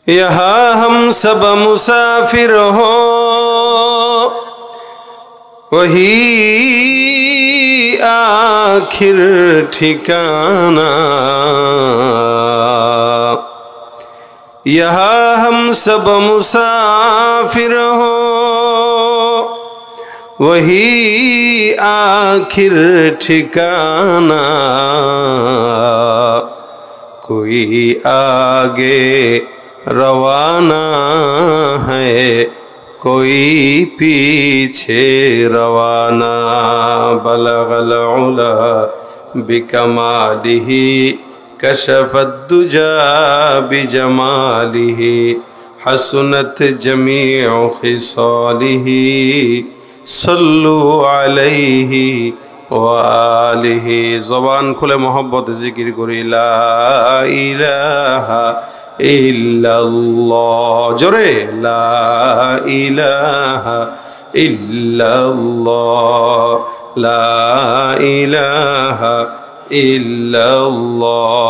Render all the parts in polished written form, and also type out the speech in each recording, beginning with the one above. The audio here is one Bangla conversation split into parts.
यहाँ हम सब मुसाफिर हो वही आखिर ठिकाना। यहाँ हम सब मुसाफिर हो वही आखिर ठिकाना। कोई आगे रवाना है कोई पीछे रवाना। बलगल उला बिकमालिही कशफद्दुजा बिजमालिही हसनत जमीउ खिसालिही सल्लु अलैहि वालिही। ज़बान खुले मोहब्बत जिक्र करी ला इलाहा इल्लल्लाह। जोरे ला इलाहा इल्लल्लाह ला इलाहा इल्लल्लाह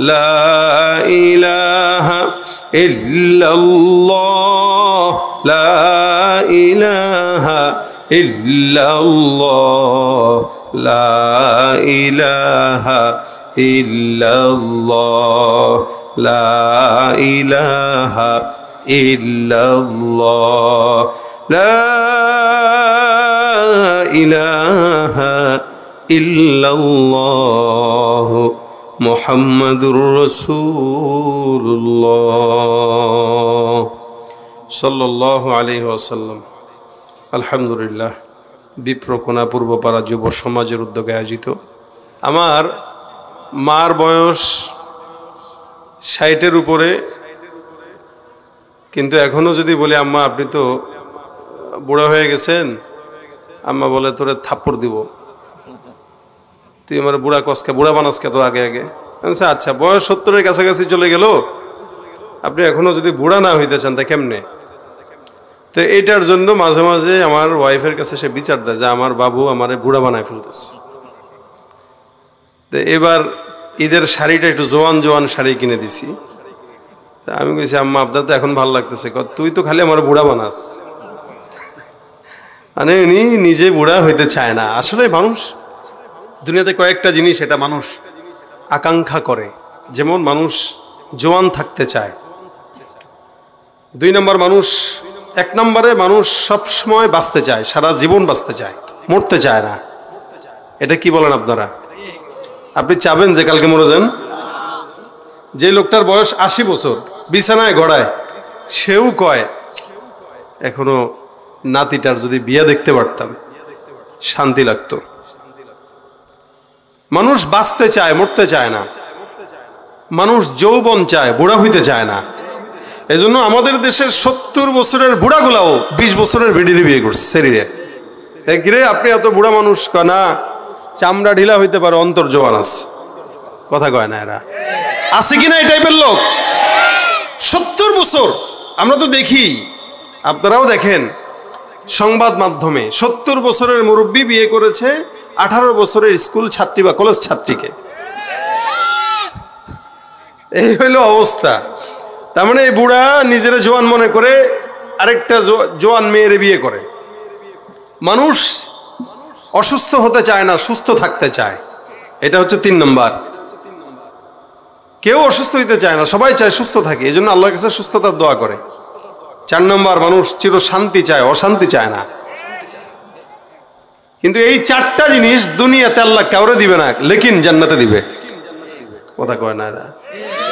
ला इलाहा इल्लल्लाह ला इलाहा इल्लल्लाह ला इलाहा इल्लल्लाह ला इलाहा इल्लल्लाह ला इलाहा इल्लल्लाह मुहम्मदुर रसूलुल्लाह सल्लल्लाहु अलैहि वसल्लम। আলহামদুলিল্লাহ বিপ্রকোনা পূর্বপাড়া যুব সমাজের উদ্যোগে আয়োজিত। আমার মার বয়স 60-এর উপরে, কিন্তু এখনো যদি বলি আম্মা আপনি তো বুড়া হয়ে গেছেন, আম্মা বলে তোরে থাপ্পড় দিব, তুই আমার বুড়া কসকে বুড়া বানাসকে তো আগে আগে। আচ্ছা বয়স 70-এর কাছাকাছি চলে গেল, আপনি এখনো যদি বুড়া না হইতে চান তা কেমনে? তো এটার জন্য মাঝে মাঝে আমার ওয়াইফের কাছে সে বিচার দেয় যে আমার বাবু আমারে বুড়া বানায় ফেলতেছে। তো এবার ঈদের শাড়িটা একটু জোয়ান জোয়ান শাড়ি কিনে দিছি। আমি কইছি আম্মা আপনার তো এখন ভালো লাগতেছে, তুই তো খালি আমার বুড়া বানাস। মানে উনি নিজে বুড়া হইতে চায় না। আসলে মানুষ দুনিয়াতে কয়েকটা জিনিস এটা মানুষ আকাঙ্ক্ষা করে, যেমন মানুষ জোয়ান থাকতে চায়। 2 নম্বর মানুষ, 1 নম্বরে মানুষ সবসময় বাঁচতে চায়, সারা জীবন বাঁচতে চায়, মরতে চায় না। এটা কি বলেন আপনারা? আপনি চাবেন যে কালকে মরে যান? যে লোকটার বয়স 80 বছর বিছানায় গড়ায়, সেও কয় এখনো নাতিটার যদি বিয়ে দেখতে পারতাম শান্তি লাগতো। মানুষ বাঁচতে চায়, মরতে চায় না। মানুষ যৌবন চায়, বুড়া হইতে চায় না। এজন্য আমাদের দেশের 70 বছরের বুড়াগুলাও 20 বছরের বেডিরে বিয়ে করছে শরীরে। একরে আপনি এত বুড়া মানুষ, কয় না চামড়া ঢিলা হইতে পারে, অন্তর জোয়ান আছে। কথা কয় না এরা? আছে কিনা এই টাইপের লোক? 70 বছর আমরা তো দেখি, আপনারাও দেখেন সংবাদ মাধ্যমে, 70 বছরের মুরব্বী বিয়ে করেছে 18 বছরের স্কুল ছাত্রী বা কলেজ ছাত্রীকে। এই হইল অবস্থা। তার মানে এই বুড়া নিজের জোয়ান মনে করে আরেকটা জোয়ান মেয়ের বিয়ে করে। মানুষ অসুস্থ হতে চায় না, সুস্থ থাকতে চায়। এটা হচ্ছে 3 নম্বর। কেউ অসুস্থ হইতে চায় না, সবাই চায় সুস্থ থাকে, এই জন্য আল্লাহর কাছে সুস্থতার দোয়া করে। 4 নম্বর, মানুষ চির শান্তি চায়, অশান্তি চায় না। কিন্তু এই 4টা জিনিস দুনিয়াতে আল্লাহ কাউরে দিবে না, লেকিন জান্নাতে দিবে। কথা কয় না এরা?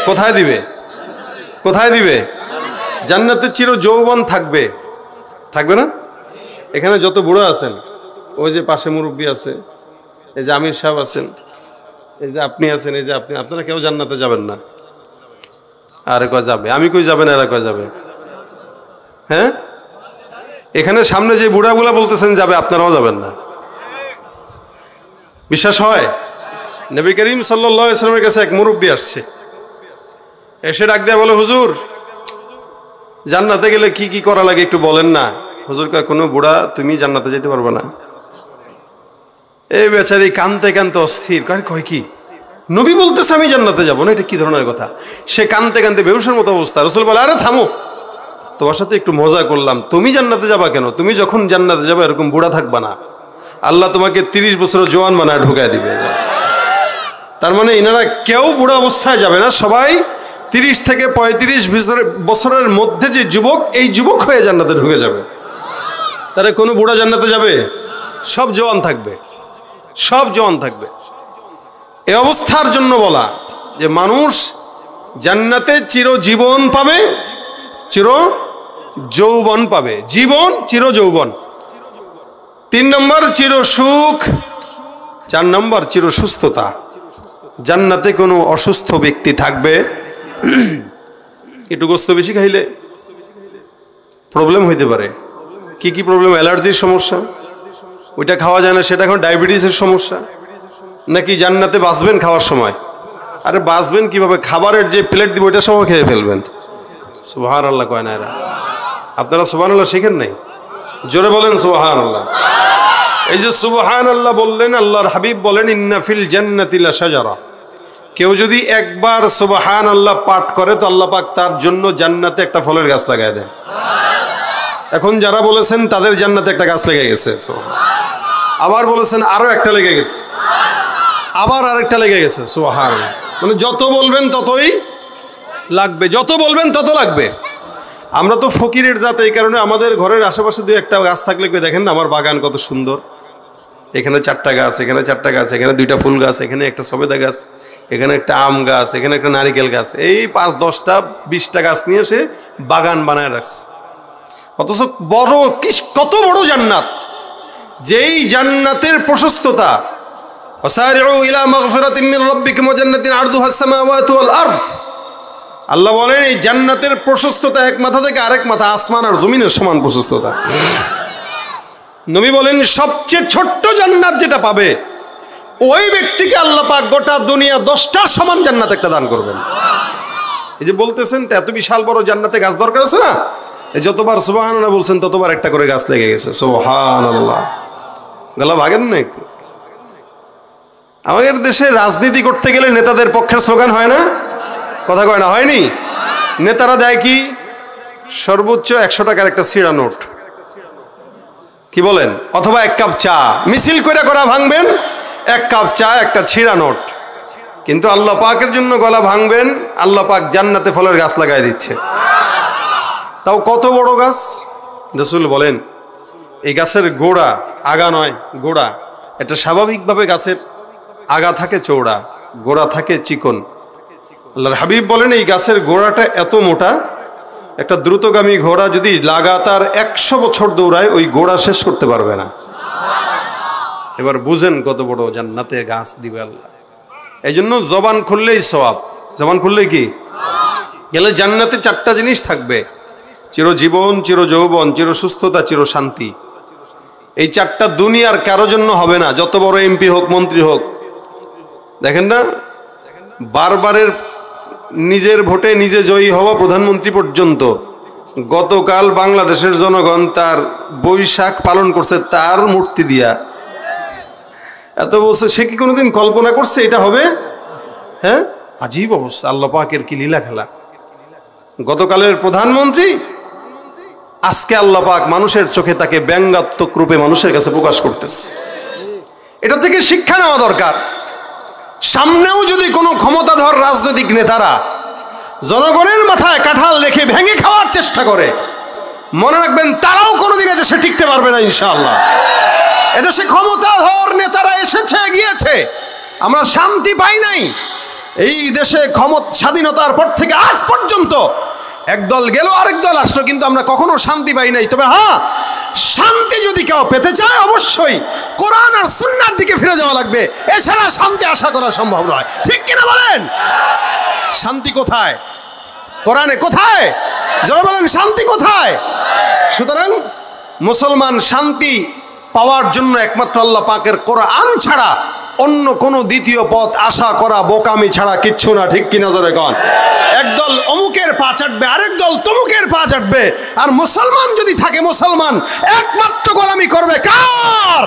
কোথায় দিবে? কোথায় দিবে? জান্নাতে চির যৌবন থাকবে, থাকবে না? এখানে যত বুড়ো আছেন, ওই যে পাশে মুরব্বী আছে, এই যে আমির সাহেব আছেন, এই যে আপনি আছেন, এই যে আপনি, আপনারা কেউ জান্নাতে যাবেন না। আরে কয় যাবে? আমি কই যাবেন, এরা কয় যাবে? হ্যাঁ, এখানে সামনে যে বুড়াগুলা বলতেছেন যাবে, আপনারাও যাবেন না। বিশ্বাস হয়? নবী করিম সাল্লাল্লাহু আলাইহি ওয়াসাল্লামের কাছে এক মুরব্বী আসছে, এসে ডাক দেয়া বলে, হুজুর জান্নাতে গেলে কি কি করা লাগে একটু বলেন না। হুজুর কয়, কোনো বুড়া তুমি জান্নাতে যেতে পারবে না। এই বেচারি কানতে কানতে অস্থির, কয় কি? নবী বলতেছে আমি জান্নাতে যাব না, এটা কি ধরনের কথা? সে কানতে কানতে বেহুশের মতো অবস্থা। রাসূল বলে, আরে থামো, তোমার সাথে একটু মজা করলাম, তুমি জান্নাতে যাবা কেন? তুমি যখন জান্নাতে যাবে এরকম বুড়া থাকবা না, আল্লাহ তোমাকে 30 বছরের জওয়ান বানায় ঢুকায় দিবে। তার মানে এনারা কেউ বুড়া অবস্থায় যাবে না, সবাই 30 থেকে 35 বছরের মধ্যে যে যুবক, এই যুবক হয়ে জান্নাতে ঢুকে যাবে। তারা কোনো বুড়া জান্নাতে যাবে? সব জওয়ান থাকবে, সব জওয়ান থাকবে। এই অবস্থার জন্য বলা যে মানুষ জান্নাতে চিরজীবন পাবে, চির যৌবন পাবে, জীবন চির যৌবন। 3 নম্বর চির সুখ, 4 নম্বর চির সুস্থতা। জান্নাতে কোনো অসুস্থ ব্যক্তি থাকবে, একটু গোস্ত বেশি খাইলে প্রবলেম হইতে পারে। কি কি প্রবলেম? অ্যালার্জির সমস্যা, ওইটা খাওয়া যায় না, সেটা এখন ডায়াবেটিসের সমস্যা। নাকি জান্নাতে বাঁচবেন খাওয়ার সময়? আরে বাঁচবেন কিভাবে? খাবারের যে প্লেট দিব ওইটার সময় খেয়ে ফেলবেন। সুবহানাল্লাহ কয় না এরা? আপনারা সুবহানাল্লাহ শিখেন নাই? জোরে বলেন সুবহানাল্লাহ। এই যে সুবহানাল্লাহ বললেন, আল্লাহর হাবিব বলেন, ইন্না ফিল জান্নাতি লাশাজারা। কেউ যদি একবার সুবহানাল্লাহ পাঠ করে তো আল্লাহ পাক তার জন্য জান্নাতে একটা ফলের গাছ লাগায় দেয়। এখন যারা বলেছেন তাদের জান্নাতে একটা গাছ লেগে গেছে, আবার বলেছেন আরো একটা লেগে গেছে, আবার আরেকটা লেগে গেছে। সুবহানাল্লাহ। মানে যত বলবেন ততই লাগবে, যত বলবেন তত লাগবে। আমরা তো ফকিরের জাত, এই কারণে আমাদের ঘরের আশেপাশে 2-1টা গাছ থাকলে দেখেন না, আমার বাগান কত সুন্দর, এখানে 4টা গাছ, এখানে 4টা গাছ, এখানে 2টা ফুল গাছ, এখানে একটা সবেদা গাছ, এখানে একটা আম গাছ, এখানে একটা নারিকেল গাছ, এই 5-10টা 20টা গাছ নিয়ে সে বাগান বানায় রাখছে। অথচ বড় কত বড় জান্নাত, যেই জান্নাতের প্রশস্ততা, ওয়াসারিউ ইলা মাগফিরাতিন মির রাব্বিকুম ওয়া জান্নাতিন আরদুহাস সামাওয়াতু ওয়াল আরদ। আল্লাহ বলেন এই জান্নাতের প্রশস্ততা এক মাথা থেকে আরেক মাথা, আসমান আর জমিনের সমান প্রশস্ততা। নবী বলেন সবচেয়ে ছোট্ট জান্নাত যেটা পাবে ওই ব্যক্তিকে আল্লাহ পাক গোটা দুনিয়া 10টার সমান জান্নাত একটা দান করবেন। এই যে বলতেছেন এত বিশাল বড় জান্নাতে গাছ দরকার আছে না, এই যতবার সুবহানাল্লাহ বলছেন ততবার একটা করে গাছ লেগে গেছে। সুবহানাল্লাহ। গলা ভাগেন না একটু? আমাদের দেশে রাজনীতি করতে গেলে নেতাদের পক্ষের স্লোগান হয় না? কথা কয় না? হয়নি? নেতারা দেয় কি? সর্বোচ্চ 100 টাকার একটা ছিঁড়া নোট, কি বলেন? অথবা 1 কাপ চা, মিছিল করে ভাঙবেন, 1 কাপ চা, একটা ছিঁড়া নোট। কিন্তু আল্লাহ পাকের জন্য গলা ভাঙবেন, আল্লাহ পাক জান্নাতে ফলের গাছ লাগাই দিচ্ছে। তাও কত বড় গাছ? রাসূল বলেন এই গাছের গোড়া, আগা নয় গোড়া, এটা স্বাভাবিকভাবে গাছের আগা থাকে চৌড়া, গোড়া থাকে চিকন। আল্লাহর হাবিব বলেন এই গাছের গোড়াটা এত মোটা, একটা দ্রুতগামী ঘোড়া যদি লাগাতার 100 বছর দৌড়ায় ওই গোড়া শেষ করতে পারবে না। এবার বুঝেন কত বড় জান্নাতে গাছ দিবে আল্লাহ। এই জন্য জবান খুললেই সওয়াব। জবান খুললেই কি গেলে জান্নাতে 4টা জিনিস থাকবে, চিরজীবন, চিরযৌবন, চিরসুস্থতা, চিরশান্তি। এই 4টা দুনিয়ার কারো জন্য হবে না, যত বড় এমপি হোক, মন্ত্রী হোক। দেখেন না, বারবারের নিজের ভোটে নিজে জয়ী হওয়া প্রধানমন্ত্রী পর্যন্ত গতকাল বাংলাদেশের জনগণ তার বৈশাখ পালন করছে তার মূর্তি দিয়া। এত বছর সে কি কোনোদিন কল্পনা করছে এটা হবে? হ্যাঁ, আজীব অবস্থা। আল্লাহ পাকের কি লীলা খেলা। গতকালের প্রধানমন্ত্রী আজকে আল্লাহ পাক মানুষের চোখে তাকে ব্যঙ্গাত্মক রূপে মানুষের কাছে প্রকাশ করতেছে। এটা থেকে শিক্ষা নেওয়া দরকার। সামনেও যদি কোনো ক্ষমতাধর রাজনৈতিক নেতারা জনগণের মাথায় কাঁঠাল রেখে ভেঙে খাওয়ার চেষ্টা করে, মনে রাখবেন তারাও কোনোদিন এদেশে টিকতে পারবে না ইনশাআল্লাহ। এদেশে ক্ষমতাধর নেতারা এসেছে গিয়েছে, আমরা শান্তি পাই নাই। এই দেশে স্বাধীনতার পর থেকে আজ পর্যন্ত একদল গেল আরেক দল আসলো, কিন্তু আমরা কখনো শান্তি পাই নাই। তবে হ্যাঁ, শান্তি যদি কেউ পেতে চায় অবশ্যই কোরআন আর সুন্নাহর দিকে ফিরে যাওয়া লাগবে, এছাড়া শান্তি আশা করা সম্ভব নয়। ঠিক কিনা বলেন? শান্তি কোথায়? কোরআনে কোথায়? যারা বলেন শান্তি কোথায়? সুতরাং মুসলমান শান্তি পাওয়ার জন্য একমাত্র আল্লাহ পাকের কোরআন ছাড়া অন্য কোনো দ্বিতীয় পথ আশা করা বোকামি ছাড়া কিচ্ছু না। ঠিক কিনা জোরে কন? একদল অমুকের পা চাটবে, আরেক দল তমুকের পা চাটবে, আর মুসলমান যদি থাকে মুসলমান একমাত্র গোলামি করবে কার?